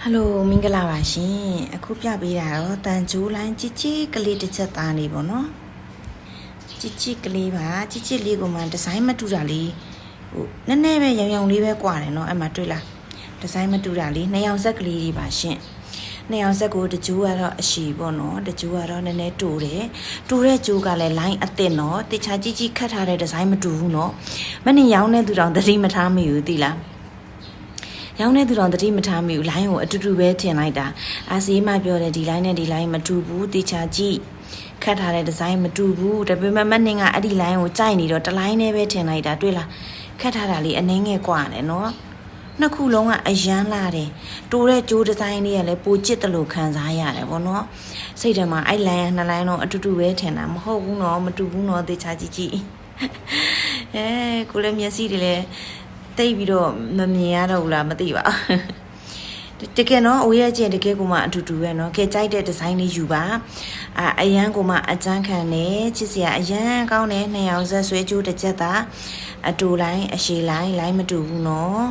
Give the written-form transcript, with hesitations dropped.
ဟယ်လိုမင်္ဂလာပါရှင်အခုပြပေးတာတော့တန်ဂျိုးလိုင်းជីជីကလေးတစ်ချက်သားလေးပေါ့နော်ជីជីကလေးပါជីជីလေးကိုမှဒီဇိုင်းမတူတာလေးဟိုနည်းနည်းပဲရောင်ရောင်လေးပဲကွာတယ်နော်အဲ့မှာတွေ့လားဒီဇိုင်းမတူတာလေးနှစ်ယောက်ဆက်ကလေးတွေပါရှင်နှစ်ယောက်ဆက်ကိုတကြိုးကတော့အရှိပေါ့နော်တကြိုးကတော့နည်းနည်းတူတယ်တူတဲ့ကြိုးကလည်း line အသစ်နော်တခြားជីជីခတ်ထားတဲ့ဒီဇိုင်းမတူဘူးနော်မနေ့ရောင်းတဲ့သူတောင်သတိမထားမိဘူးသိလားရောင်းတဲ့သူတော်တတိမထားမိဘူး line ကိုအတူတူပဲထင်လိုက်တာအာစီမပြောတယ်ဒီ line နဲ့ဒီ line မတူဘူးတေချာကြည့်ခတ်ထားတဲ့ design မတူဘူးဒါပေမဲ့မနှင်းကအဲ့ဒီ line ကိုကြိုက်နေတော့တစ် line နဲ့ပဲထင်လိုက်တာတွေ့လားခတ်ထားတာလေးအနှင်းငယ်กว่าတယ်နော်နှစ်ခုလုံးကအရန်လာတယ်တိုးတဲ့ကြိုး design လေးကလည်းပိုကျစ်တယ်လို့ခံစားရတယ်ဗောနော်စိတ်ထဲမှာအဲ့ line နှစ် line တော့အတူတူပဲထင်တာမဟုတ်ဘူးနော်မတူဘူးနော်တေချာကြည့်ကြည့်ကိုလည်းမျက်စိတွေလည်းတိတ်ပြီးတော့မမြင်ရတော့ဘူးလားမသိပါတကယ်နော်အိုးရဲ့ကျင်တကယ်ကိုမှအတူတူပဲနော်ကဲကြိုက်တဲ့ဒီဇိုင်းလေးယူပါအရန်ကိုမှအကျန်းခံတယ်ချစ်စရာအရန်ကောင်းတယ်နှစ်ယောက်ဆက်ဆွဲကြိုးတစ်ချက်သာအတူလိုင်းအရှည်လိုင်းမတူဘူးနော်